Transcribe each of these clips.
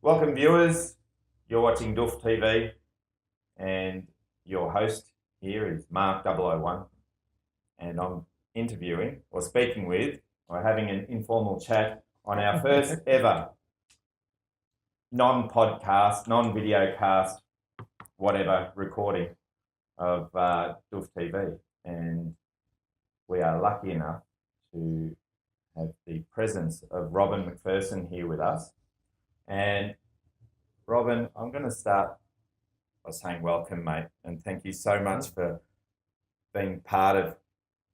Welcome, viewers. You're watching Doof TV, and your host here is Mark 001, and I'm interviewing or speaking with or having an informal chat on our first ever non-podcast, non-video cast, whatever recording of Doof TV, and we are lucky enough to have the presence of Robin Macpherson here with us. And Robin, I'm going to start by saying welcome, mate, and thank you so much for being part of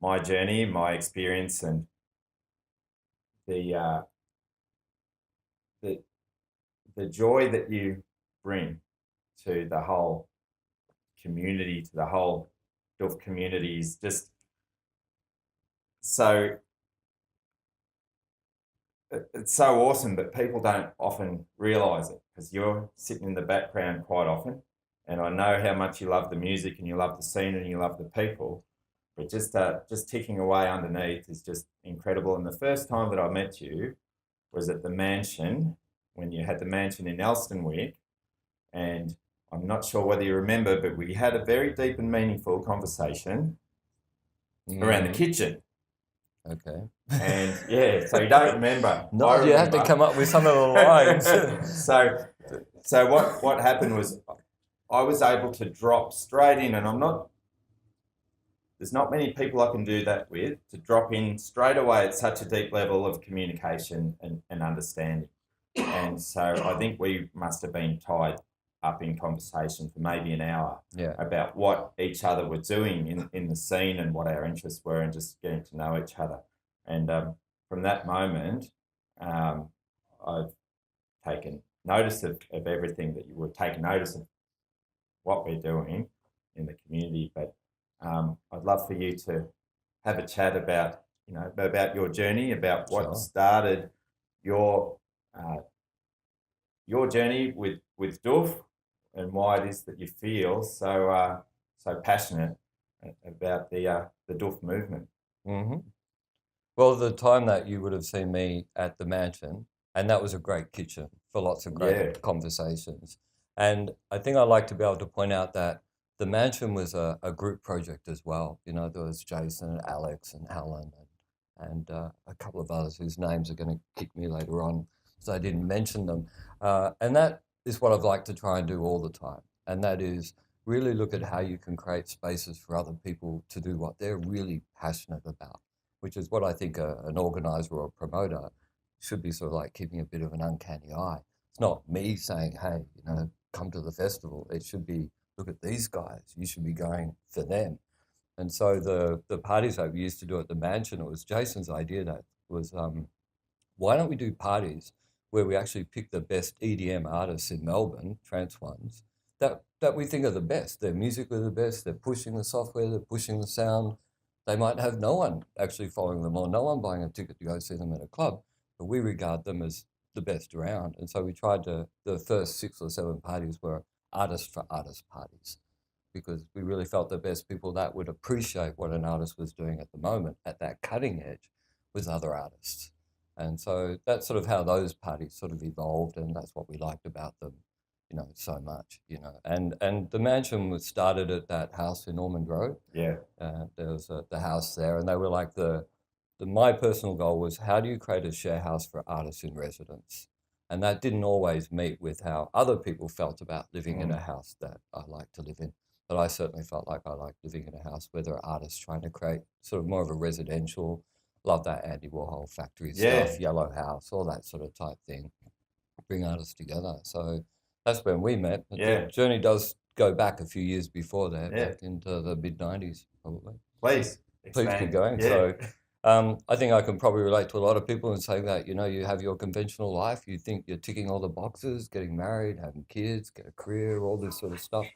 my journey, my experience, and the the the joy that you bring to the whole community, to the whole Doof community is just so it's so awesome, but people don't often realise it because you're sitting in the background quite often. And I know how much you love the music and you love the scene and you love the people, but just ticking away underneath is just incredible. And the first time that I met you was at the mansion when you had the mansion in Elstonwick, and I'm not sure whether you remember, but we had a very deep and meaningful conversation around the kitchen. Okay. And yeah, so you don't remember. No, you have to come up with some of the lines. so what happened was I was able to drop straight in, and there's not many people I can do that with, to drop in straight away at such a deep level of communication and understanding. And so I think we must have been tied up in conversation for maybe an hour about what each other were doing in the scene and what our interests were, and just getting to know each other. And from that moment, I've taken notice of everything that you would take notice of what we're doing in the community. But I'd love for you to have a chat about your journey, about what started your journey with Doof, and why it is that you feel so passionate about the Doof movement. Mm-hmm. Well, the time that you would have seen me at the mansion, and that was a great kitchen for lots of great conversations. And I think I'd like to be able to point out that the mansion was a group project as well. You know, there was Jason and Alex and Alan and a couple of others whose names are going to kick me later on, so I didn't mention them. And that is what I'd like to try and do all the time. And that is really look at how you can create spaces for other people to do what they're really passionate about, which is what I think an organizer or a promoter should be sort of like keeping a bit of an uncanny eye. It's not me saying, hey, come to the festival. It should be, look at these guys. You should be going for them. And so the parties that we used to do at the mansion, it was Jason's idea that was, why don't we do parties where we actually pick the best EDM artists in Melbourne, trance ones, that we think are the best. They're musically the best. They're pushing the software. They're pushing the sound. They might have no one actually following them or no one buying a ticket to go see them at a club, but we regard them as the best around. And so we tried the first 6 or 7 parties were artist for artist parties, because we really felt the best people that would appreciate what an artist was doing at the moment at that cutting edge was other artists. And so that's sort of how those parties sort of evolved, and that's what we liked about them, so much, And the mansion was started at that house in Ormond Road. Yeah. There was the house there, and they were like my personal goal was, how do you create a share house for artists in residence? And that didn't always meet with how other people felt about living in a house that I like to live in. But I certainly felt like I liked living in a house where there are artists trying to create sort of more of a residential, love that Andy Warhol factory stuff, Yellow House, all that sort of type thing, bring artists together. So that's when we met. But the journey does go back a few years before that, back into the mid-90s probably. Please keep going. Yeah. So I think I can probably relate to a lot of people in saying that, you have your conventional life, you think you're ticking all the boxes, getting married, having kids, get a career, all this sort of stuff.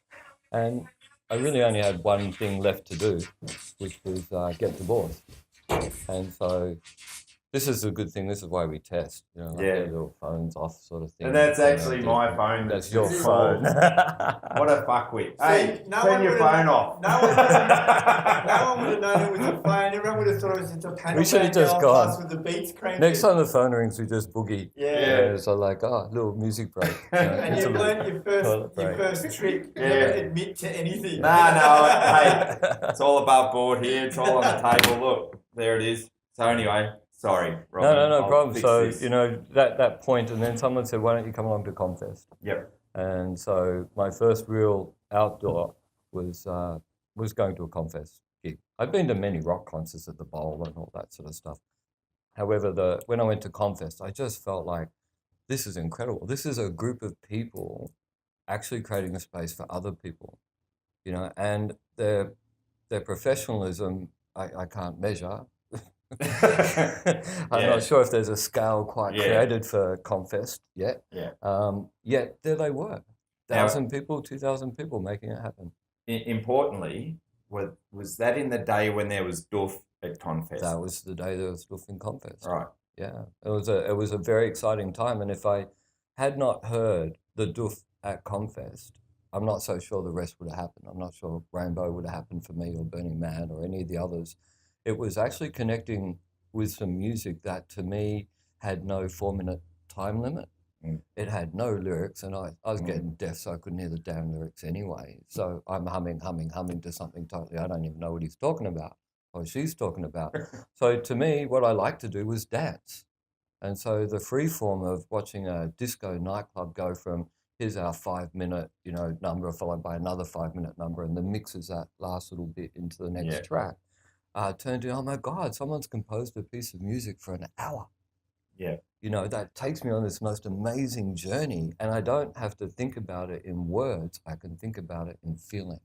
And I really only had one thing left to do, which was get divorced. And so this is a good thing. This is why we test, you know, like Yeah. their little phones off sort of thing. And that's you know, actually my phone. That's your just phone. called. What a fuckwit. Hey, no turn one your would have phone known- off. No one would have known it was a phone. Everyone would have thought it was just a panel We should have van just now, gone. plus with the beats cranked. Next time the phone rings, we just boogie. Yeah. So like, little music break. And It's you've a learned your toilet break. first trick. Yeah. Never admit to anything. No, hey, it's all above board here. It's all on the table. Look, there it is. So anyway, sorry, Robin. No I'll problem. fix So, this. you know, that point, and then someone said, why don't you come along to Confest? Yep. And so my first real outdoor was going to a Confest gig. I'd been to many rock concerts at the Bowl and all that sort of stuff. However, when I went to Confest, I just felt like, this is incredible. This is a group of people actually creating a space for other people, you know, and their professionalism, I can't measure. I'm not sure if there's a scale quite created for Confest yet. Yeah. Yet there they were, 1,000 people, 2,000 people making it happen. Importantly, was that in the day when there was doof at Confest? That was the day there was stuff in Confest. Right. Yeah, it was a very exciting time, and if I had not heard the doof at Confest, I'm not so sure the rest would have happened. I'm not sure Rainbow would have happened for me, or Burning Man, or any of the others. It was actually connecting with some music that, to me, had no 4-minute time limit. Mm. It had no lyrics, and I was getting deaf, so I couldn't hear the damn lyrics anyway. So I'm humming to something totally, I don't even know what he's talking about, or she's talking about. So to me, what I liked to do was dance. And so the free form of watching a disco nightclub go from, here's our 5-minute, you know, number followed by another 5-minute number, and then mixes that last little bit into the next track. Turned to, oh my God, someone's composed a piece of music for an hour. Yeah. You know, that takes me on this most amazing journey, and I don't have to think about it in words. I can think about it in feeling.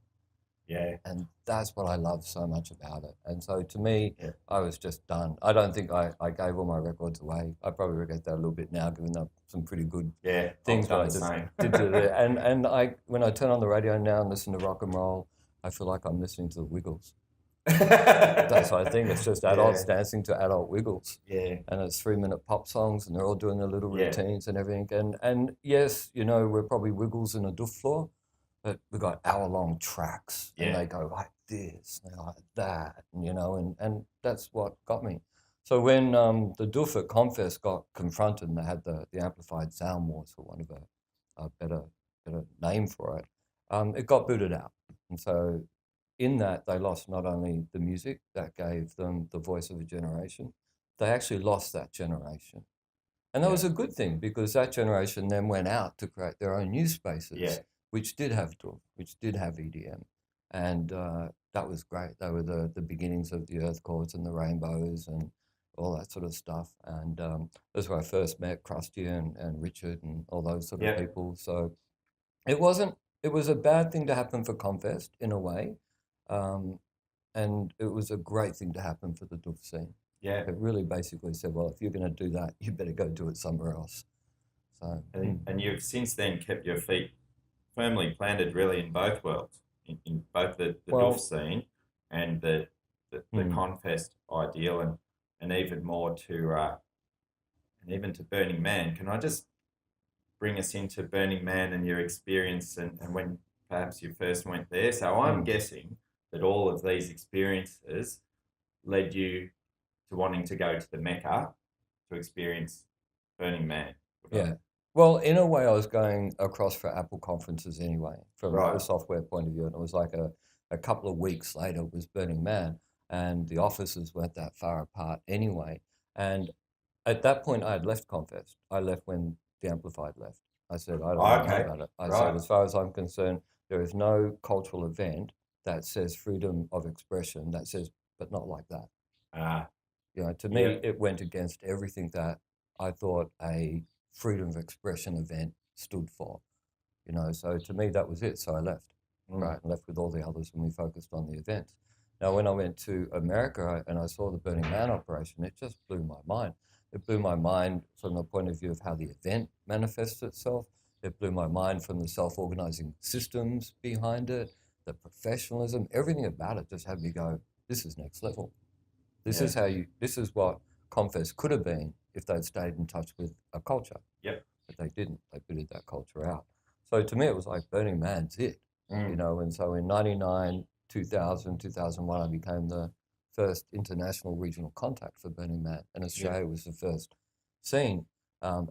Yeah. And that's what I love so much about it. And so to me, I was just done. I don't think I gave all my records away. I probably regret that a little bit now, given up some pretty good things that I just did to there. And when I turn on the radio now and listen to rock and roll, I feel like I'm listening to the Wiggles. That's what I think. It's just adults dancing to adult Wiggles. Yeah. And it's 3-minute pop songs, and they're all doing their little routines and everything. And yes, you know, we're probably Wiggles in a doof floor, but we've got hour-long tracks, and they go like this, and like that, and, you know, and that's what got me. So when the doof at Confest got confronted, and they had the amplified sound wars, for want of a better name for it, it got booted out. And so in that, they lost not only the music that gave them the voice of a generation, they actually lost that generation. And that was a good thing, because that generation then went out to create their own new spaces, which did have doof, which did have EDM. And that was great. They were the beginnings of the Earth Chords and the Rainbows and all that sort of stuff. And that's where I first met Krusty and Richard and all those sort of people. So it was a bad thing to happen for Confest in a way. And it was a great thing to happen for the doof scene. Yeah. It really basically said, well, if you're going to do that, you better go do it somewhere else. So and you've since then kept your feet firmly planted really in both worlds, in both the doof scene and the Confest ideal, and even more to Burning Man. Can I just bring us into Burning Man and your experience and when perhaps you first went there? So I'm guessing that all of these experiences led you to wanting to go to the Mecca to experience Burning Man. Yeah. Well, in a way, I was going across for Apple conferences anyway, from a software point of view. And it was like a couple of weeks later was Burning Man, and the offices weren't that far apart anyway. And at that point, I had left Confest. I left when the Amplified left. I said, I don't know about it. I said, as far as I'm concerned, there is no cultural event that says freedom of expression, that says, but not like that. You know, to me, it went against everything that I thought a freedom of expression event stood for. You know, so to me, that was it. So I left, and left with all the others, and we focused on the events. Now, when I went to America and I saw the Burning Man operation, it just blew my mind. It blew my mind from the point of view of how the event manifests itself. It blew my mind from the self-organizing systems behind it, the professionalism, everything about it just had me go, this is next level. This is what Confest could have been if they'd stayed in touch with a culture. Yep. But they didn't. They booted that culture out. So to me, it was like Burning Man's it, you know. And so in 99, 2000, 2001, I became the first international regional contact for Burning Man. And Australia was the first scene.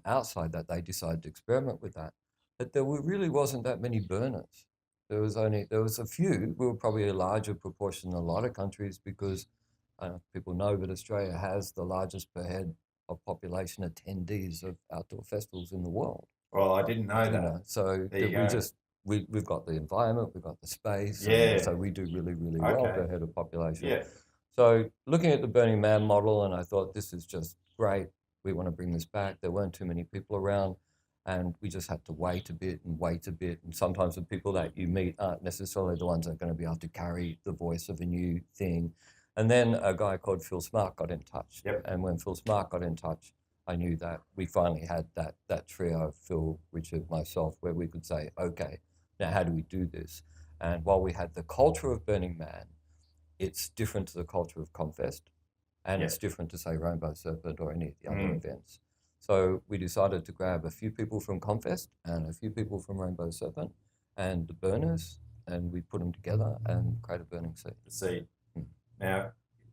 Outside that, they decided to experiment with that. But there really wasn't that many burners. There was a few. We were probably a larger proportion than a lot of countries because people know that Australia has the largest per head of population attendees of outdoor festivals in the world. Well, I didn't know that. You know, so we've got the environment, we've got the space, so we do really, really well per head of population. Yeah. So looking at the Burning Man model, and I thought this is just great. We want to bring this back. There weren't too many people around, and we just had to wait a bit. And sometimes the people that you meet aren't necessarily the ones that are going to be able to carry the voice of a new thing. And then a guy called Phil Smart got in touch. Yep. And when Phil Smart got in touch, I knew that we finally had that trio, Phil, Richard, myself, where we could say, okay, now how do we do this? And while we had the culture of Burning Man, it's different to the culture of Confest, and it's different to, say, Rainbow Serpent or any of the other events. So we decided to grab a few people from Confest and a few people from Rainbow Serpent and the burners, and we put them together and create a Burning Seed. The seed. Now,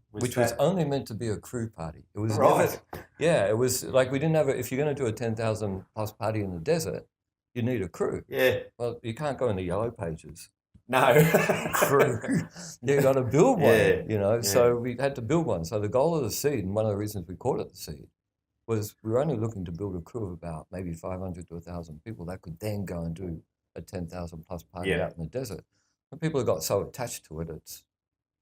which was only meant to be a crew party. It was right. It was like we didn't have if you're going to do a 10,000 plus party in the desert, you need a crew. Yeah. Well, you can't go in the yellow pages. No. Crew. You got to build one, you know. Yeah. So we had to build one. So the goal of the seed, and one of the reasons we called it the seed, was we were only looking to build a crew of about maybe 500 to 1,000 people that could then go and do a 10,000 plus party out in the desert. And people have got so attached to it,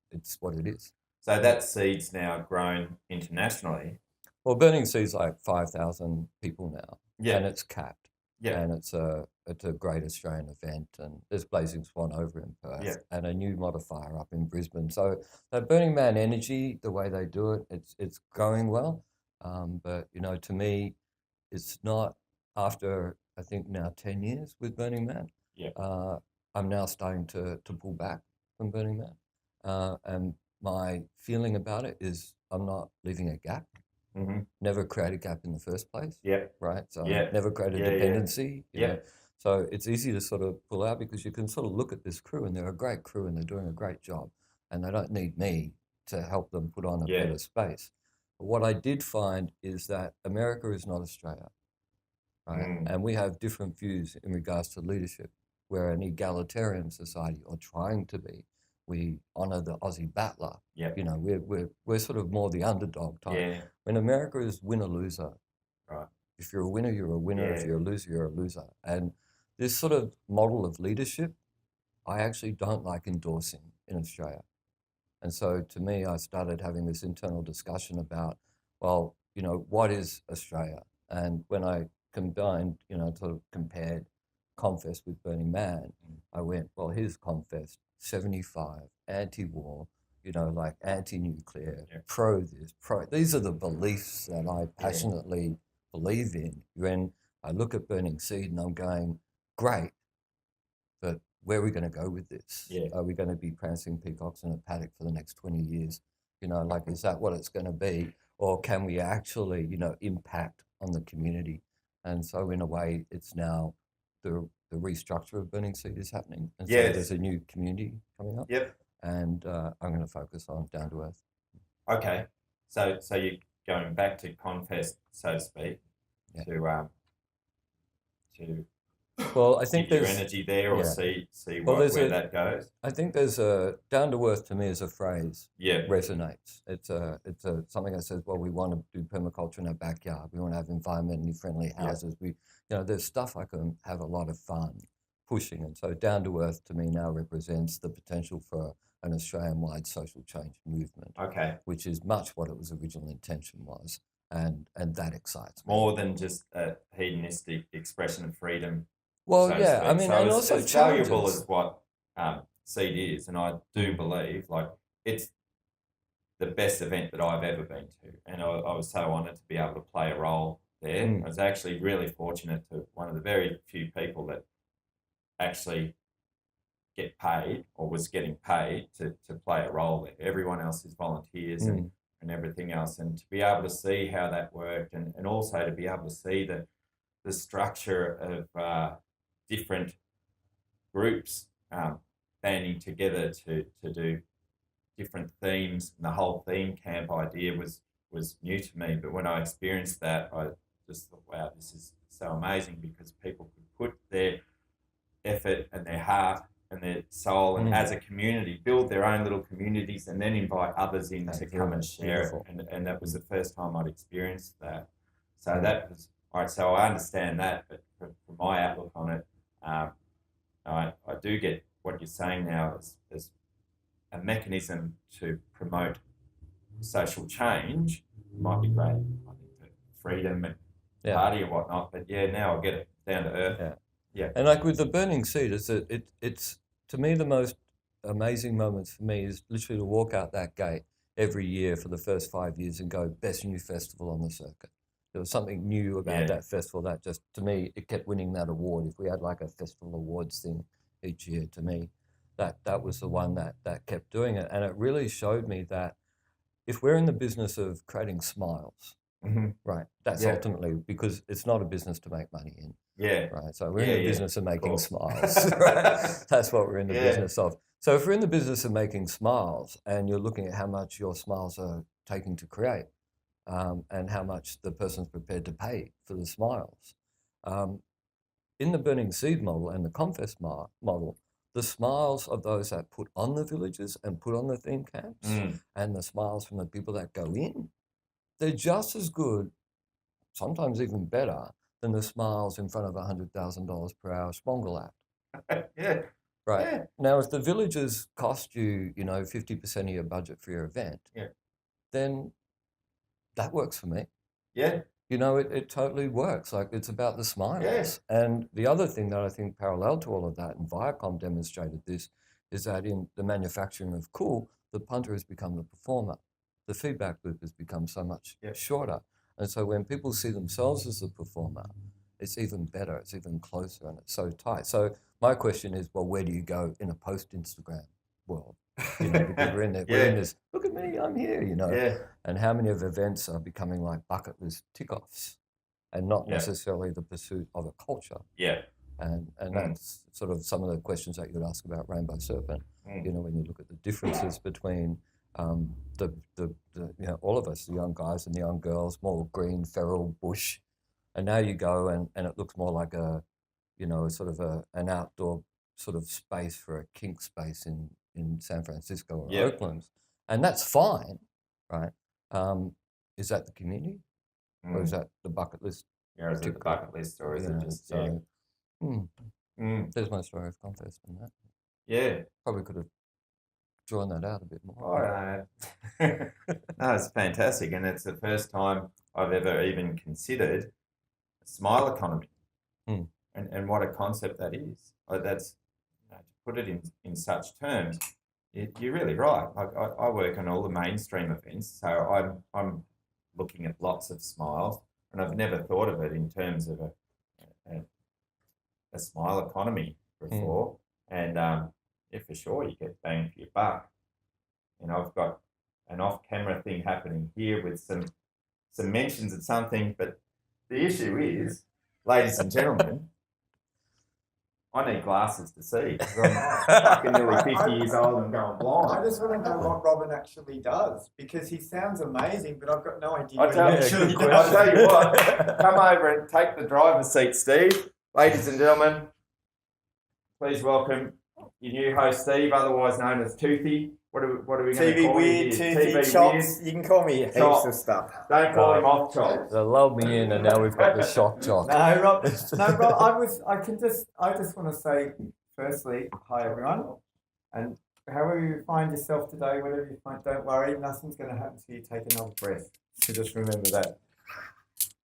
it's what it is. So that seed's now grown internationally. Well, Burning Seed's like 5,000 people now, and it's capped. Yeah. And it's a great Australian event, and there's Blazing Swan over in Perth, and a new modifier up in Brisbane. So that Burning Man energy, the way they do it, it's going well. But you know, to me, it's not after I think now 10 years with Burning Man. Yeah. I'm now starting to pull back from Burning Man, and my feeling about it is I'm not leaving a gap. Mm-hmm. Never create a gap in the first place. Yeah. Right. So never create a dependency. You know? So it's easy to sort of pull out because you can sort of look at this crew and they're a great crew and they're doing a great job and they don't need me to help them put on a better space. But what I did find is that America is not Australia. Right. And we have different views in regards to leadership. We're an egalitarian society, or trying to be. We honour the Aussie battler. Yeah. You know, we're sort of more the underdog type. Yeah. When America is winner-loser. Right. If you're a winner, you're a winner. If you're a loser, you're a loser. And this sort of model of leadership, I actually don't like endorsing in Australia. And so to me, I started having this internal discussion about, well, you know, what is Australia? And when I combined, you know, sort of compared Confest with Burning Man, I went, well, here's Confest, 75, anti-war, you know, like anti-nuclear, pro this, pro. These are the beliefs that I passionately believe in. When I look at Burning Seed and I'm going, great, but where are we going to go with this? Yeah. Are we going to be prancing peacocks in a paddock for the next 20 years? You know, like, is that what it's going to be? Or can we actually, you know, impact on the community? And so in a way, it's now the restructure of Burning Seed is happening. And so there's a new community coming up. Yep. And I'm going to focus on down to earth. Okay. So you're going back to Confest, so to speak, to well, I think keep your there's energy there, or see well, where that goes. I think there's a down to earth to me as a phrase. Yeah. Resonates. It's something that says, well, we want to do permaculture in our backyard. We want to have environmentally friendly houses. We, you know, there's stuff I can have a lot of fun pushing, and so down to earth to me now represents the potential for an Australian-wide social change movement. Okay. Which is much what its original intention was, and that excites me. More than just a hedonistic expression of freedom. Well, so I mean, and also as valuable as what Seed is, and I do believe like it's the best event that I've ever been to, and I was so honoured to be able to play a role there. I was actually really fortunate to one of the very few people that actually get paid or was getting paid to play a role there. Everyone else is volunteers, and and everything else, and to be able to see how that worked, and also to be able to see the structure of different groups banding together to do different themes, and the whole theme camp idea was new to me. But when I experienced that, I just thought, wow, this is so amazing, because people could put their effort and their heart and their soul, and as a community, build their own little communities, and then invite others in to come and share it. And that was the first time I'd experienced that. So that was all right. So I understand that, but from my outlook on it, I do get what you're saying now as a mechanism to promote social change might be great. I think that freedom and party and whatnot, but now I'll get it down to earth. Yeah. And like with the burning seed, it's to me the most amazing moments for me is literally to walk out that gate every year for the first 5 years and go, best new festival on the circuit. There was something new about that festival that just, to me, it kept winning that award. If we had like a festival awards thing each year, to me, that was the one that kept doing it. And it really showed me that if we're in the business of creating smiles, right, that's ultimately, because it's not a business to make money in. Right. So we're in the business of making smiles. Right? That's what we're in the business of. So if we're in the business of making smiles, and you're looking at how much your smiles are taking to create, and how much the person's prepared to pay for the smiles, in the burning seed model and the Confest model, the smiles of those that put on the villages and put on the theme camps, and the smiles from the people that go in, they're just as good, sometimes even better, than the smiles in front of $100,000 per hour Spongle act. Right. Now, if the villages cost you, 50% of your budget for your event, then that works for me. It totally works. Like, it's about the smiles. And the other thing that I think parallel to all of that, and Viacom demonstrated this, is that in the manufacturing of cool, the punter has become the performer. The feedback loop has become so much shorter. And so when people see themselves as the performer, it's even better, it's even closer, and it's so tight. So my question is, well, where do you go in a post-Instagram world? Because we're in there, we're in this, look at me, I'm here, And how many of events are becoming like bucket list tick-offs and not necessarily the pursuit of a culture? And that's sort of some of the questions that you would ask about Rainbow Serpent. When you look at the differences between all of us, the young guys and the young girls, more green, feral, bush, and now you go and it looks more like a sort of an outdoor sort of space for a kink space in San Francisco or Oakland, and that's fine, right? Is that the community, or is that the bucket list? Is it the bucket list, or is it just There's my story of Confest in that. Probably could have drawn that out a bit more. No, it's fantastic, and it's the first time I've ever even considered a smile economy, and what a concept that is. That's to put it in such terms. You're really right. Like I work on all the mainstream events, so I'm looking at lots of smiles, and I've never thought of it in terms of a smile economy before, and for sure you get bang for your buck. I've got an off-camera thing happening here with some mentions of something, but the issue is, ladies and gentlemen, I need glasses to see. I'm fucking nearly 50 years old and going blind. I just want to know what Robin actually does, because he sounds amazing, but I've got no idea I'll what he actually does. I'll tell you what, come over and take the driver's seat, Steve. Ladies and gentlemen, please welcome your new host, Steve, otherwise known as Toothy. What are we going to call weird, him? TV Chops. You can call me heaps of stuff. Don't call him off Chops. They lulled me in, and now we've got the shock jock. No, Rob. I just want to say, firstly, hi everyone, and however you find yourself today, whatever you find, don't worry, nothing's going to happen to you. Take another breath. So just remember that,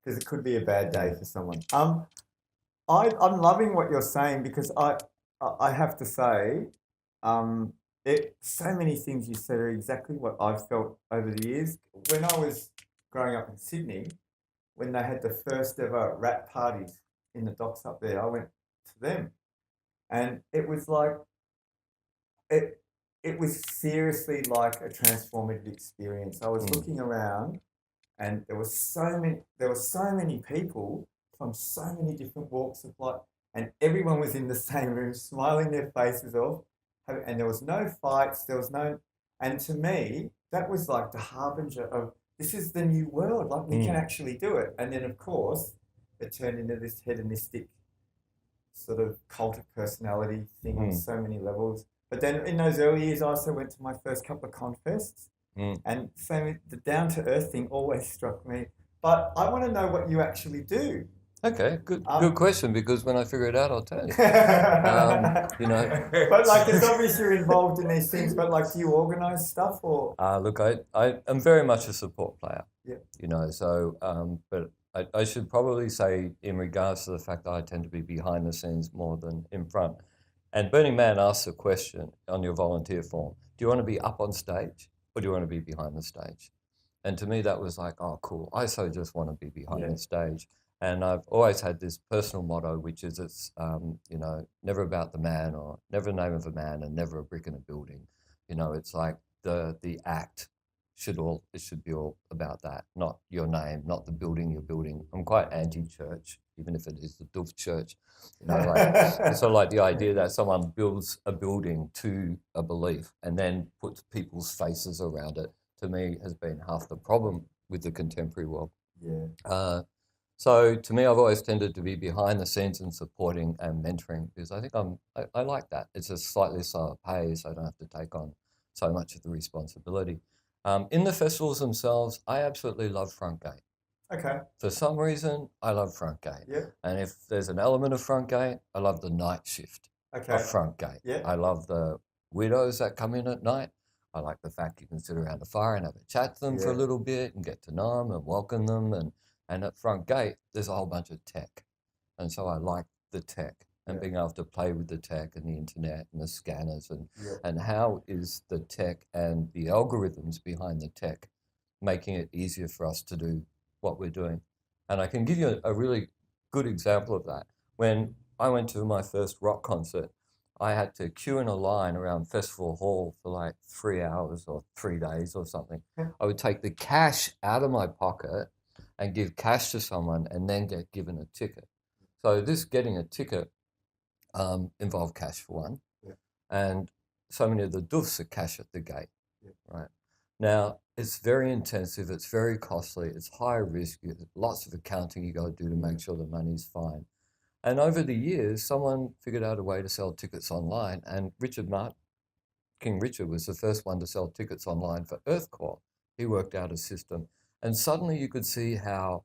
because it could be a bad day for someone. I'm loving what you're saying, because I have to say, so many things you said are exactly what I've felt over the years. When I was growing up in Sydney, when they had the first ever rap parties in the docks up there, I went to them. And it was like, it was seriously like a transformative experience. I was looking around, and there were so many people from so many different walks of life, and everyone was in the same room, smiling their faces off, and there was no fights. There was no, and to me, that was like the harbinger of this is the new world. Like we can actually do it. And then, of course, it turned into this hedonistic sort of cult of personality thing on so many levels. But then in those early years, I also went to my first couple of Confests. And so the down to earth thing always struck me. But I want to know what you actually do. Okay, good question, because when I figure it out, I'll tell you. You know. But like, it's obvious you're involved in these things, but like, do you organise stuff or? Look, I am very much a support player. Yeah. You know, so, but I should probably say in regards to the fact that I tend to be behind the scenes more than in front. And Burning Man asks a question on your volunteer form. Do you want to be up on stage or do you want to be behind the stage? And to me, that was like, oh, cool. I so just want to be behind the stage. And I've always had this personal motto, which is it's, you know, never about the man or never the name of a man and never a brick in a building. You know, it's like the act should be all about that, not your name, not the building you're building. I'm quite anti-church, even if it is the Doof Church. You know, like, it's sort of like the idea that someone builds a building to a belief and then puts people's faces around it, to me, has been half the problem with the contemporary world. Yeah. So to me, I've always tended to be behind the scenes and supporting and mentoring because I think I like that. It's a slightly slower pace. I don't have to take on so much of the responsibility. In the festivals themselves, I absolutely love front gate. Okay. For some reason, I love front gate. Yeah. And if there's an element of front gate, I love the night shift of front gate. Yeah. I love the widows that come in at night. I like the fact you can sit around the fire and have a chat to them for a little bit and get to know them and welcome them. And at front gate, there's a whole bunch of tech. And so I like the tech and being able to play with the tech and the internet and the scanners and how is the tech and the algorithms behind the tech making it easier for us to do what we're doing. And I can give you a really good example of that. When I went to my first rock concert, I had to queue in a line around Festival Hall for like 3 hours or 3 days or something. I would take the cash out of my pocket and give cash to someone and then get given a ticket. So this getting a ticket involved cash for one. Yeah. And so many of the doofs are cash at the gate, Yeah. right? Now, it's very intensive, it's very costly, it's high risk, lots of accounting you got to do to make sure the money's fine. And over the years, someone figured out a way to sell tickets online, and King Richard was the first one to sell tickets online for Earthcore. He worked out a system. And suddenly you could see how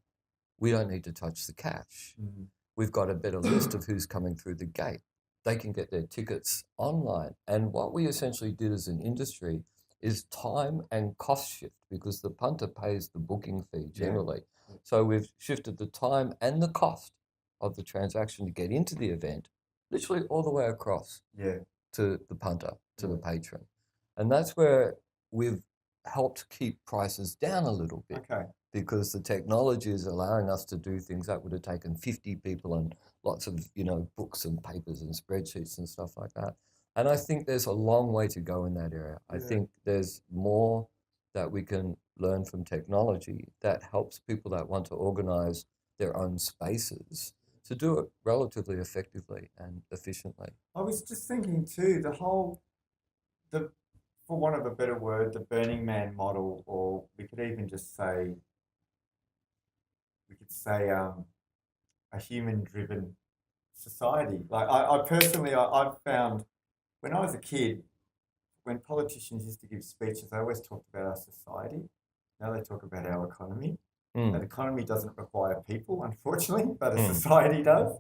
we don't need to touch the cash. Mm-hmm. We've got a better list of who's coming through the gate. They can get their tickets online. And what we essentially did as an industry is time and cost shift because the punter pays the booking fee generally. Yeah. So we've shifted the time and the cost of the transaction to get into the event, literally all the way across to the punter, to the patron. And that's where we've helped keep prices down a little bit because the technology is allowing us to do things that would have taken 50 people and lots of, you know, books and papers and spreadsheets and stuff like that. And I think there's a long way to go in that area. I think there's more that we can learn from technology that helps people that want to organize their own spaces to do it relatively effectively and efficiently. I was just thinking too, for want of a better word, the Burning Man model, or we could even just say, a human-driven society. Like I personally, I've found when I was a kid, when politicians used to give speeches, they always talked about our society. Now they talk about our economy. An economy doesn't require people, unfortunately, but a society does.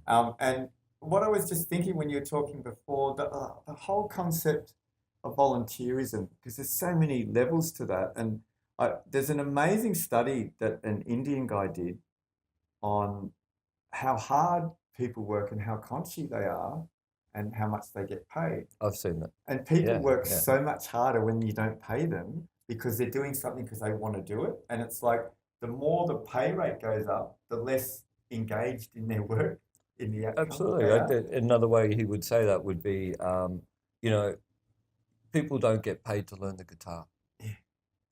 And what I was just thinking when you were talking before, the whole concept of volunteerism, because there's so many levels to that. And there's an amazing study that an Indian guy did on how hard people work and how conscious they are and how much they get paid. I've seen that. And people work so much harder when you don't pay them because they're doing something because they want to do it. And it's like the more the pay rate goes up, the less engaged in their work in the outcome. Absolutely. Another way he would say that would be, you know, people don't get paid to learn the guitar. Yeah.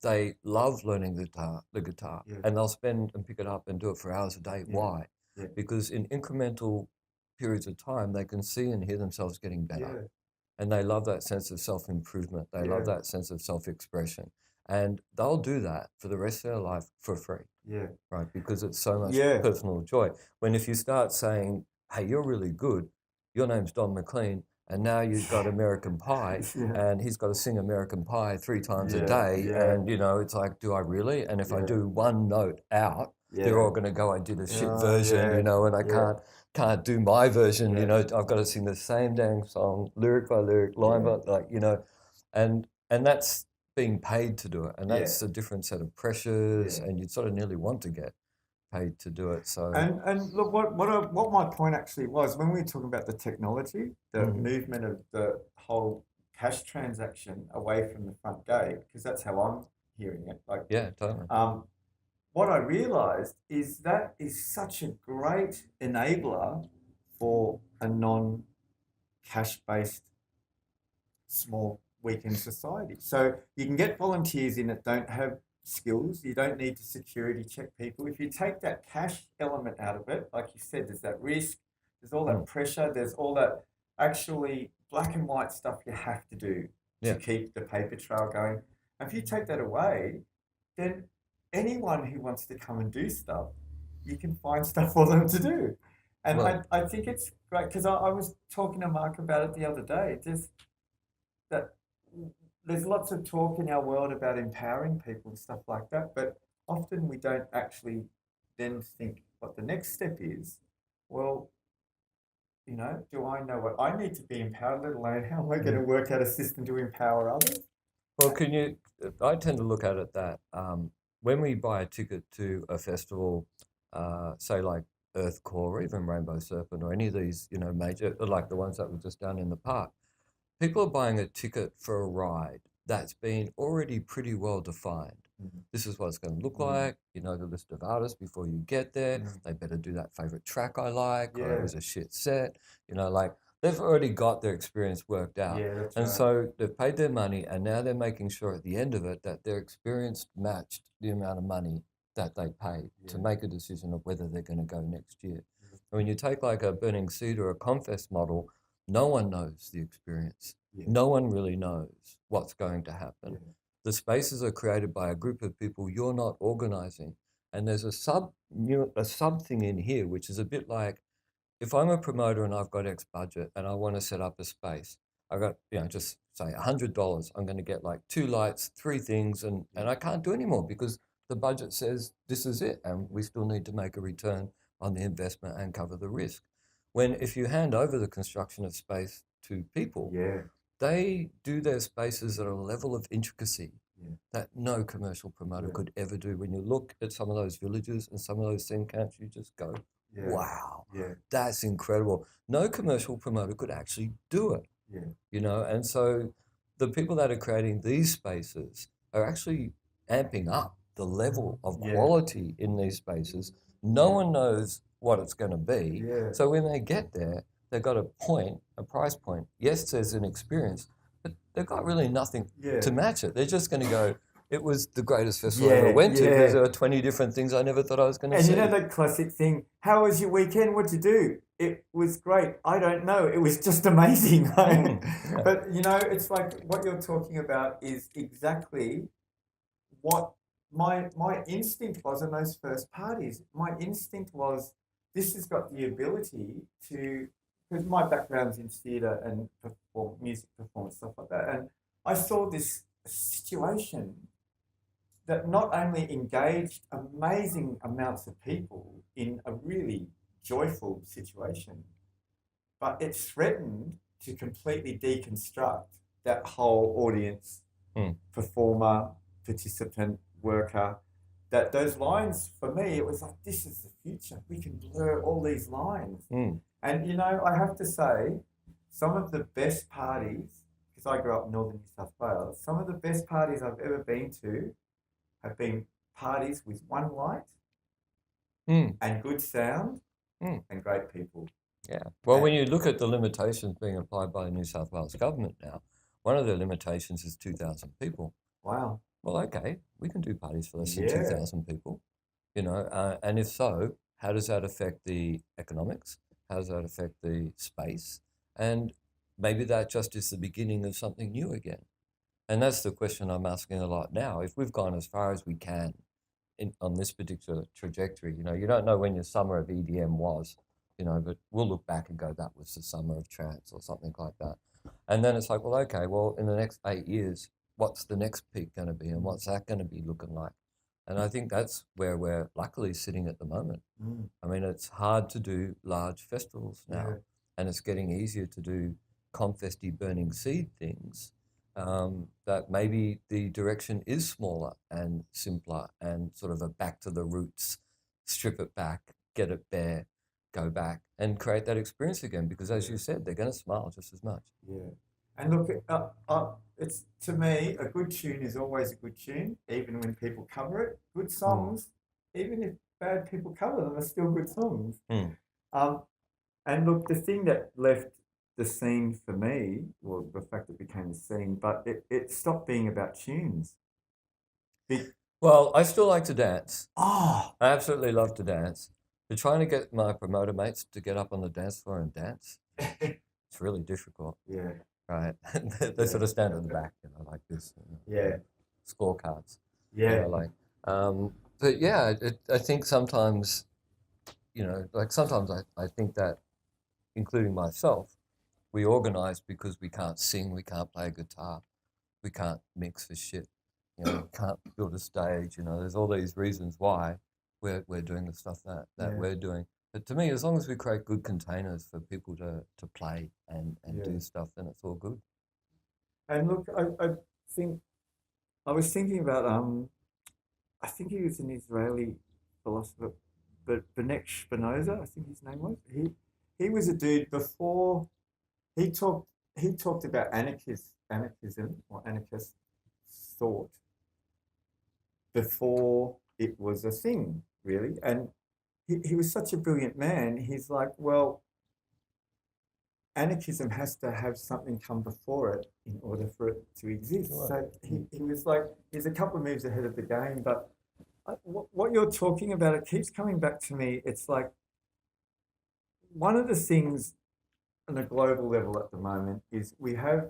They love learning the guitar, Yeah. and they'll spend and pick it up and do it for hours a day. Yeah. Why? Yeah. Because in incremental periods of time, they can see and hear themselves getting better. Yeah. And they love that sense of self-improvement. They love that sense of self-expression. And they'll do that for the rest of their life for free. Yeah. Right? Because it's so much Yeah. personal joy. When if you start saying, hey, you're really good, your name's Don McLean, and now you've got American Pie, and he's got to sing American Pie 3 times a day. And, you know, it's like, do I really? And if I do one note out, they're all going to go, I did a shit version, you know, and I can't do my version, you know, I've got to sing the same dang song, lyric by lyric, line by, like, you know, and that's being paid to do it. And that's a different set of pressures, and you sort of nearly want to get paid to do it. So and look, what my point actually was, when we were talking about the technology, the movement of the whole cash transaction away from the front gate, because that's how I'm hearing it. Like, yeah, totally. What I realized is that is such a great enabler for a non-cash based small weekend society. So you can get volunteers in that don't have skills. You don't need to security check people. If you take that cash element out of it, like you said, there's that risk, there's all that pressure, there's all that actually black and white stuff you have to do to keep the paper trail going. And if you take that away, then anyone who wants to come and do stuff, you can find stuff for them to do. And I think it's great, because I was talking to Mark about it the other day, just that there's lots of talk in our world about empowering people and stuff like that, but often we don't actually then think what the next step is. Well, you know, do I know what I need to be empowered, let alone how am I going to work out a system to empower others? Well, I tend to look at it that when we buy a ticket to a festival, say like Earth Core or even Rainbow Serpent or any of these, you know, major, like the ones that were just down in the park, people are buying a ticket for a ride that's been already pretty well defined. This is what it's going to look like. You know the list of artists before you get there. They better do that favorite track I like, or it was a shit set. You know, like they've already got their experience worked out. And so they've paid their money, and now they're making sure at the end of it that their experience matched the amount of money that they paid to make a decision of whether they're going to go next year. And when you take like a Burning Seed or a Confest model, no one knows the experience. No one really knows what's going to happen. The spaces are created by a group of people you're not organizing. And there's a sub thing in here, which is a bit like, if I'm a promoter and I've got X budget and I want to set up a space, I've got, you know, just say $100, I'm going to get like 2 lights, 3 things, and I can't do any more because the budget says this is it, and we still need to make a return on the investment and cover the risk. When if you hand over the construction of space to people, they do their spaces at a level of intricacy that no commercial promoter could ever do. When you look at some of those villages and some of those theme camps, you just go, wow, that's incredible. No commercial promoter could actually do it, you know? And so the people that are creating these spaces are actually amping up the level of quality in these spaces. No one knows what it's going to be. So when they get there, they've got a price point. Yes, there's an experience, but they've got really nothing to match it. They're just going to go, it was the greatest festival I ever went to. There are 20 different things I never thought I was going to see. And you know that classic thing, how was your weekend? What'd you do? It was great. I don't know. It was just amazing. But, you know, it's like what you're talking about is exactly what my instinct was in those first parties. My instinct was, this has got the ability to, because my background's in theatre and music performance, stuff like that, and I saw this situation that not only engaged amazing amounts of people in a really joyful situation, but it threatened to completely deconstruct that whole audience, performer, participant, worker, that those lines, for me, it was like, this is the future. We can blur all these lines. And, you know, I have to say, some of the best parties, because I grew up in northern New South Wales, some of the best parties I've ever been to have been parties with one light and good sound and great people. Yeah. Well, when you look at the limitations being applied by the New South Wales government now, one of their limitations is 2,000 people. Wow. Well, okay, we can do parties for less than Yeah. 2,000 people, you know, and if so, how does that affect the economics? How does that affect the space? And maybe that just is the beginning of something new again. And that's the question I'm asking a lot now. If we've gone as far as we can on this particular trajectory, you know, you don't know when your summer of EDM was, you know, but we'll look back and go, that was the summer of trance or something like that. And then it's like, well, okay, well, in the next 8 years, what's the next peak going to be and what's that going to be looking like? And I think that's where we're luckily sitting at the moment. I mean, it's hard to do large festivals now, and it's getting easier to do Confesty burning seed things. That maybe the direction is smaller and simpler and sort of a back to the roots, strip it back, get it bare, go back and create that experience again. Because as you said, they're going to smile just as much. Yeah. And look, it's, to me, a good tune is always a good tune, even when people cover it. Good songs, even if bad people cover them, are still good songs. And look, the thing that left the scene for me, well, the fact it became a scene, but it stopped being about tunes. Well, I still like to dance. Oh, I absolutely love to dance. But trying to get my promoter mates to get up on the dance floor and dance, it's really difficult. yeah. Right. They sort of stand at the back, you know, like this. You know, Yeah. Scorecards. Yeah. You know, like, but yeah, I think sometimes, you know, like sometimes I think that, including myself, we organise because we can't sing, we can't play a guitar, we can't mix for shit, you know, we can't build a stage, you know, there's all these reasons why we're doing the stuff that we're doing. But to me, as long as we create good containers for people to play and do stuff, then it's all good. And look, I think, I was thinking about, I think he was an Israeli philosopher, but Benek Spinoza, I think his name was. He was a dude before, he talked about anarchism or anarchist thought before it was a thing, really. And he was such a brilliant man. He's like, well, anarchism has to have something come before it in order for it to exist. Right. So he was like, he's a couple of moves ahead of the game. But what you're talking about, it keeps coming back to me. It's like one of the things on a global level at the moment is we have,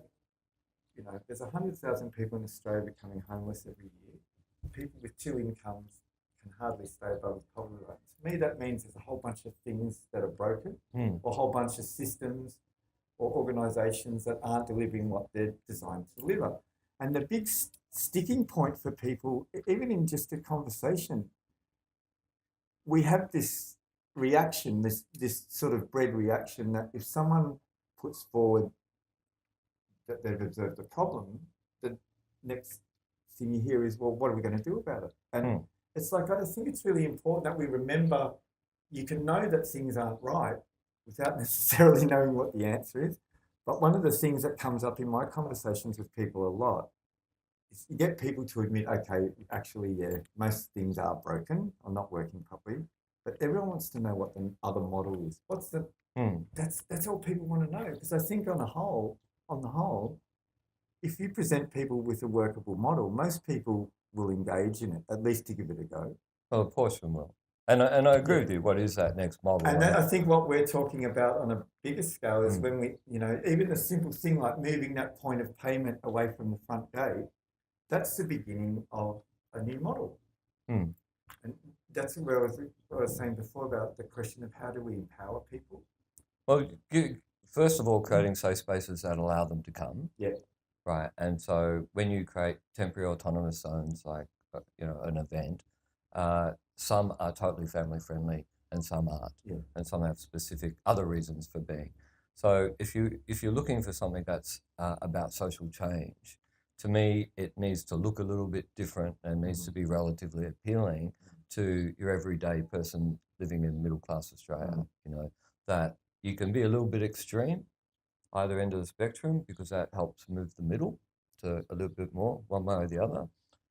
you know, there's 100,000 people in Australia becoming homeless every year. People with 2 incomes can hardly stay above the poverty line. To me, that means there's a whole bunch of things that are broken, or a whole bunch of systems or organisations that aren't delivering what they're designed to deliver. And the big sticking point for people, even in just a conversation, we have this reaction, this sort of bred reaction that if someone puts forward that they've observed a problem, the next thing you hear is, well, what are we going to do about it? And it's like, I think it's really important that we remember you can know that things aren't right without necessarily knowing what the answer is. But one of the things that comes up in my conversations with people a lot is you get people to admit, okay, actually, yeah, most things are broken or not working properly, but everyone wants to know what the other model is. What's the, that's all people want to know. Because I think on the whole, if you present people with a workable model, most people will engage in it, at least to give it a go. Well, a portion will. And I agree with you. What is that next model? And I think what we're talking about on a bigger scale is when we, you know, even a simple thing like moving that point of payment away from the front gate, that's the beginning of a new model. And that's where I was saying before about the question of how do we empower people? Well, first of all, creating safe spaces that allow them to come. Yeah. Right. And so when you create temporary autonomous zones, like, you know, an event, some are totally family friendly and some aren't. Yeah. And some have specific other reasons for being. So if you're looking for something that's about social change, to me, it needs to look a little bit different and needs to be relatively appealing to your everyday person living in middle class Australia. You know, that you can be a little bit extreme, either end of the spectrum, because that helps move the middle to a little bit more, one way or the other.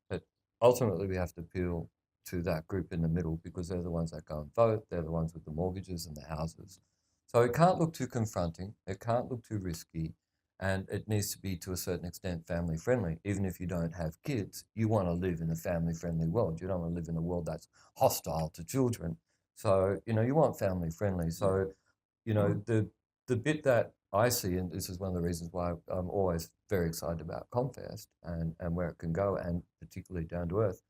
But ultimately, we have to appeal to that group in the middle because they're the ones that go and vote. They're the ones with the mortgages and the houses. So it can't look too confronting. It can't look too risky. And it needs to be, to a certain extent, family friendly. Even if you don't have kids, you want to live in a family friendly world. You don't want to live in a world that's hostile to children. So, you want family friendly. So, the bit that I see, and this is one of the reasons why I'm always very excited about Confest and where it can go, and particularly Down to Earth,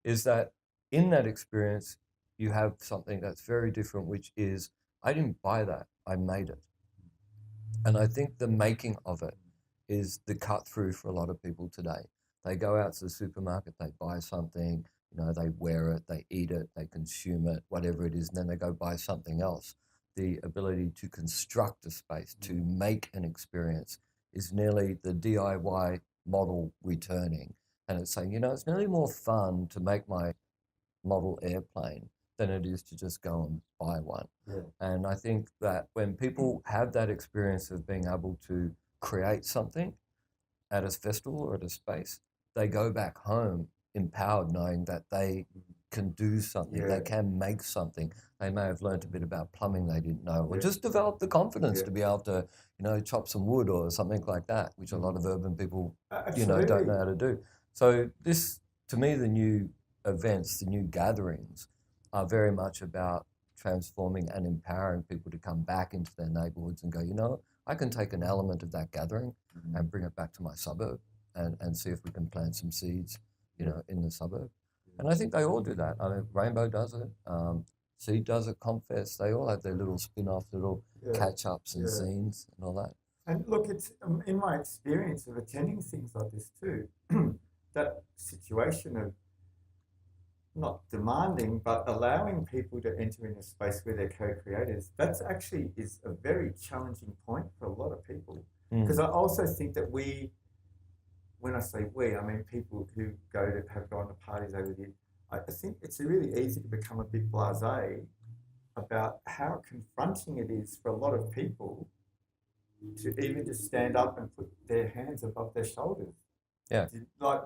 is that in that experience, you have something that's very different, which is, I didn't buy that, I made it. And I think the making of it is the cut through for a lot of people today. They go out to the supermarket, they buy something, they wear it, they eat it, they consume it, whatever it is, and then they go buy something else. The ability to construct a space, to make an experience, is nearly the DIY model returning. And it's saying, it's nearly more fun to make my model airplane than it is to just go and buy one. Yeah. And I think that when people have that experience of being able to create something at a festival or at a space, they go back home empowered, knowing that they can do something, they can make something. They may have learned a bit about plumbing they didn't know, or just develop the confidence to be able to, chop some wood or something like that, which a lot of urban people, don't know how to do. So this, to me, the new events, the new gatherings are very much about transforming and empowering people to come back into their neighborhoods and go, I can take an element of that gathering and bring it back to my suburb and see if we can plant some seeds, in the suburb. And I think they all do that. I mean, Rainbow does it. Seed does it. Confest. They all have their little spin-off, little catch-ups and scenes and all that. And look, it's in my experience of attending things like this too, that situation of not demanding, but allowing people to enter in a space where they're co-creators, that's actually is a very challenging point for a lot of people. Because I also think that when I say we, I mean people who have gone to parties over the years, I think it's really easy to become a bit blasé about how confronting it is for a lot of people to even just stand up and put their hands above their shoulders. Yeah. Like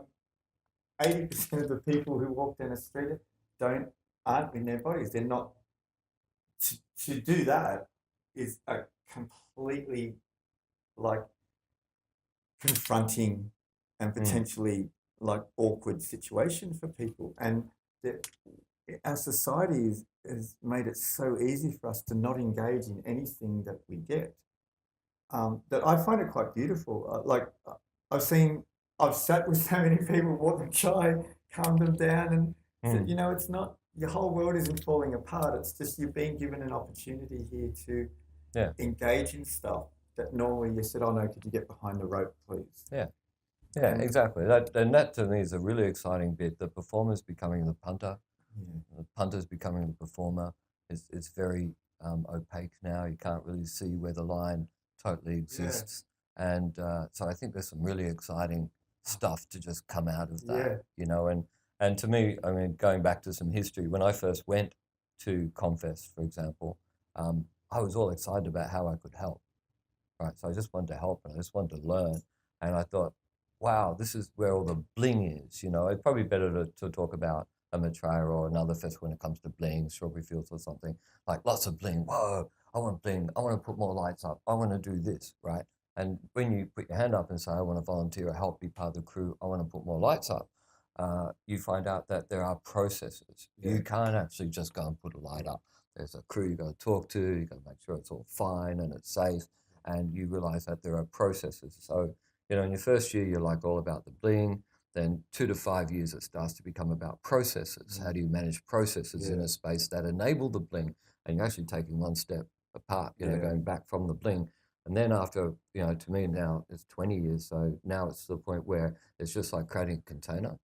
80% of the people who walk down the street aren't in their bodies. They're not. To do that is a completely confronting and potentially awkward situation for people. And our society has made it so easy for us to not engage in anything that we get. That I find it quite beautiful. I've sat with so many people, bought them chai, calmed them down, and said, it's not, your whole world isn't falling apart. It's just you're being given an opportunity here to engage in stuff that normally you said, oh no, could you get behind the rope, please? Yeah, exactly. That to me is a really exciting bit. The performer's becoming the punter. The punter's becoming the performer. It's very opaque now. You can't really see where the line totally exists. And so I think there's some really exciting stuff to just come out of that, and to me, I mean, going back to some history, when I first went to Confest, for example, I was all excited about how I could help, right? So I just wanted to help and I just wanted to learn. And I thought, wow, this is where all the bling is, It's probably better to talk about a Maitreya or another festival when it comes to bling, Strawberry Fields or something, like lots of bling. Whoa, I want bling. I want to put more lights up. I want to do this, right? And when you put your hand up and say, I want to volunteer or help be part of the crew, I want to put more lights up, you find out that there are processes. You can't actually just go and put a light up. There's a crew you've got to talk to, you've got to make sure it's all fine and it's safe, and you realize that there are processes. So, in your first year, you're all about the bling. Then 2 to 5 years, it starts to become about processes. How do you manage processes in a space that enable the bling? And you're actually taking one step apart, going back from the bling. And then after, to me now, it's 20 years. So now it's to the point where it's just like creating a container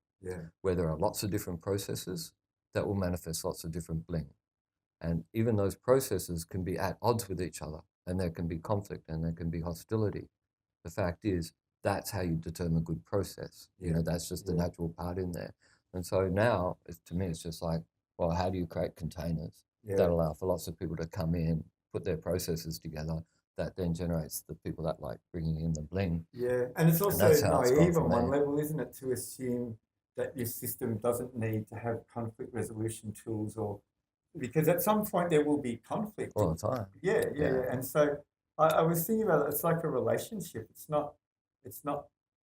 where there are lots of different processes that will manifest lots of different bling. And even those processes can be at odds with each other, and there can be conflict and there can be hostility. The fact is, that's how you determine good process. That's just the natural part in there. And so now, to me, it's just like, well, how do you create containers that allow for lots of people to come in, put their processes together, that then generates the people that like bringing in the bling. Yeah, and it's also naive on one level, isn't it, to assume that your system doesn't need to have conflict resolution tools, or because at some point there will be conflict all the time. Yeah. And so I was thinking about it. It's like a relationship. It's not,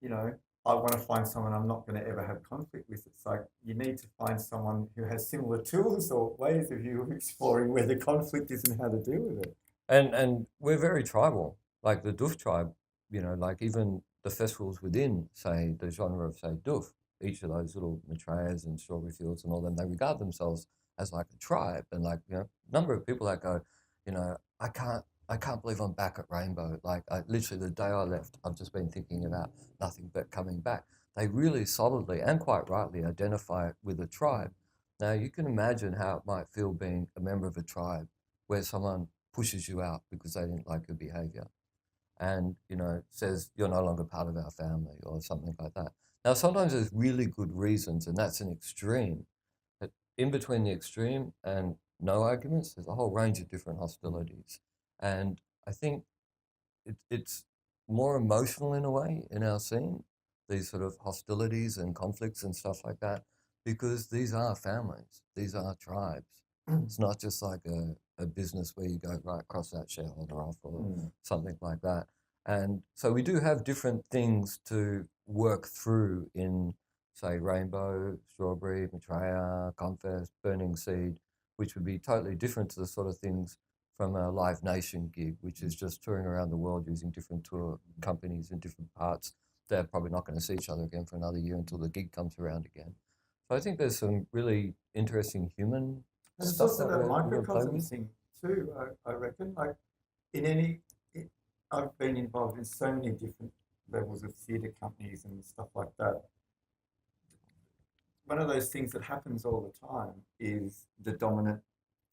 you know, I want to find someone I'm not going to ever have conflict with. It's like you need to find someone who has similar tools or ways of you exploring where the conflict is and how to deal with it. And we're very tribal, like the Doof tribe, you know, like even the festivals within, say, the genre of, say, Doof, each of those little Maitreya's and Strawberry Fields and all them, they regard themselves as like a tribe. And like, you know, a number of people that go, you know, I can't believe I'm back at Rainbow. Like literally the day I left, I've just been thinking about nothing but coming back. They really solidly and quite rightly identify it with a tribe. Now you can imagine how it might feel being a member of a tribe where someone pushes you out because they didn't like your behavior and, you know, says you're no longer part of our family or something like that. Now, sometimes there's really good reasons, and that's an extreme. But in between the extreme and no arguments, there's a whole range of different hostilities. And I think it's more emotional in a way in our scene, these sort of hostilities and conflicts and stuff like that, because these are families, these are tribes. It's not just like a business where you go, right, cross that shareholder off or something like that. And so we do have different things to work through in, say, Rainbow, Strawberry, Maitreya, Confest, Burning Seed, which would be totally different to the sort of things from a Live Nation gig, which is just touring around the world using different tour companies in different parts. They're probably not going to see each other again for another year until the gig comes around again. So I think there's some really interesting human and it's stuff also that that we're microcosm playing. thing too, I reckon. Like I've been involved in so many different levels of theatre companies and stuff like that. One of those things that happens all the time is the dominant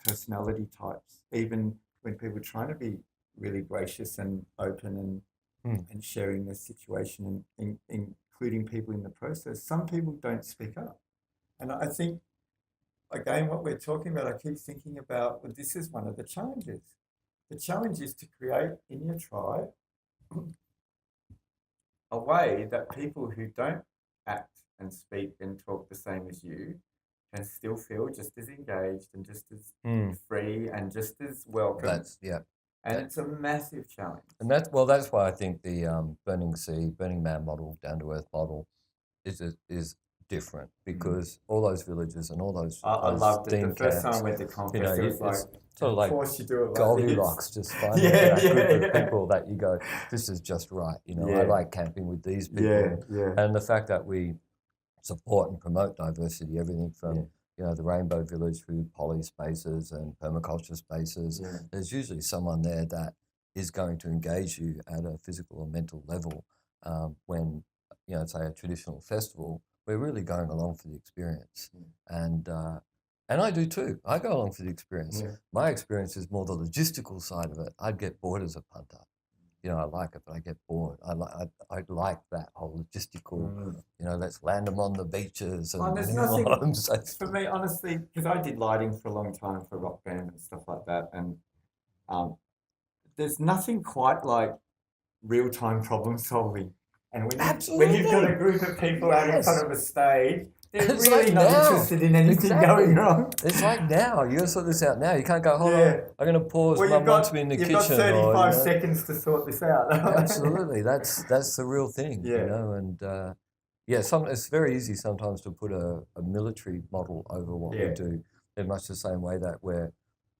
personality types, even when people are trying to be really gracious and open and sharing their situation and including people in the process, some people don't speak up. And I think, again, what we're talking about, I keep thinking about, well, this is one of the challenges. The challenge is to create in your tribe a way that people who don't act and speak and talk the same as you can still feel just as engaged and just as free and just as welcome. And it's a massive challenge. And that's why I think the Burning Man model, down to earth model, is different because all those villages and all those I loved it. The first camps, time I went to Confest, you know, it was like, sort of like of course you do it like Goldilocks, just finding that group of people that you go, this is just right. You know, I like camping with these people. And the fact that we support and promote diversity, everything from you know, the Rainbow Village through poly spaces and permaculture spaces. There's usually someone there that is going to engage you at a physical or mental level. When, you know, say a traditional festival, we're really going along for the experience. And I do too. I go along for the experience. My experience is more the logistical side of it. I'd get bored as a punter. You know, I like it, but I get bored. I like that whole logistical, you know, let's land them on the beaches. And there's nothing, for me, honestly, because I did lighting for a long time for rock band and stuff like that. And there's nothing quite like real-time problem solving. And when you've got a group of people out in front of a stage, they're really like not interested in anything going wrong. It's like now. You got to sort this out now. You can't go, hold on, I'm going to pause. Mum wants me in the kitchen. You've got 35 seconds to sort this out. Absolutely. That's the real thing, you know. And it's very easy sometimes to put a military model over what we do in much the same way that we're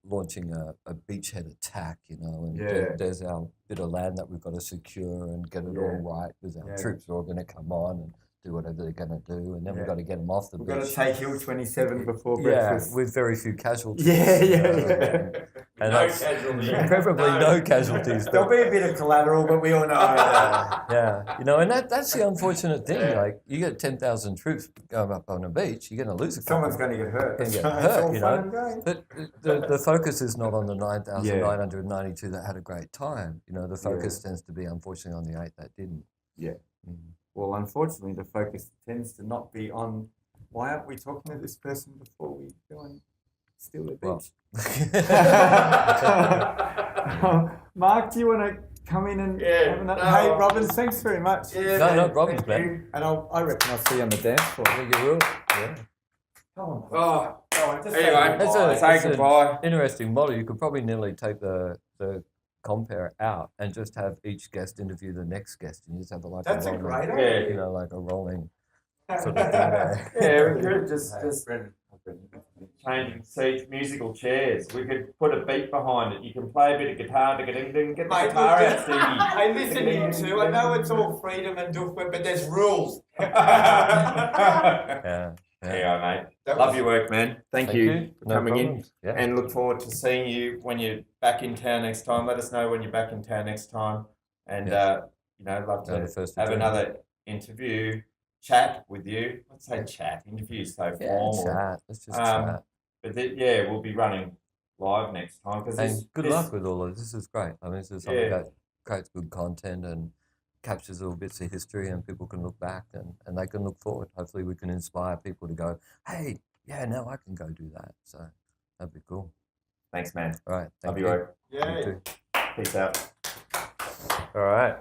launching a beachhead attack, you know, and there's our bit of land that we've got to secure and get it all right because our troops are all going to come on and do whatever they're going to do, and then we've got to get them off the beach. We've got to take Hill 27 before breakfast. With very few casualties. And no casualties. Preferably no casualties. There'll be a bit of collateral, but we all know. You know, and that's the unfortunate thing. Like, you get 10,000 troops going up on a beach, you're going to lose a couple. Someone's going to get hurt. You know. But the focus is not on the 9,992 that had a great time. You know, the focus tends to be, unfortunately, on the 8 that didn't. Well, unfortunately, the focus tends to not be on why aren't we talking to this person before we go and steal their beach? Mark, do you want to come in and have another? Hey, Robin, thanks very much. No problems, man. And I reckon I'll see you on the dance floor. I think you will. Yeah. Come on. Anyway, say goodbye. Interesting model. You could probably nearly take the compare out and just have each guest interview the next guest, and you just have That's a rolling, great Yeah. idea. you know, like a rolling sort of thing there. Yeah, we could just changing seats, musical chairs. We could put a beat behind it. You can play a bit of guitar, get the Mate, guitar out, look, Stevie. I listen to you two. I know it's all freedom and doof, but there's rules. Yeah. Yeah, mate. That Love was- your work, man. Thank you for No coming in. problems. Yeah. And look forward to seeing you when you're back in town next time. Let us know when you're back in town next time. And, you know, love No, the to first have of June. another interview, chat with you. Let's say chat. Interview is so formal. Chat. Let's just Um, chat. But we'll be running live next time. And good luck with all of this. This is great. I mean, this is something Yeah. that creates good content and captures little bits of history, and people can look back and they can look forward. Hopefully we can inspire people to go, hey, yeah, now I can go do that. So that'd be cool. Thanks, man. All right. Love Thank your work. You Yeah. too. Peace out. All right.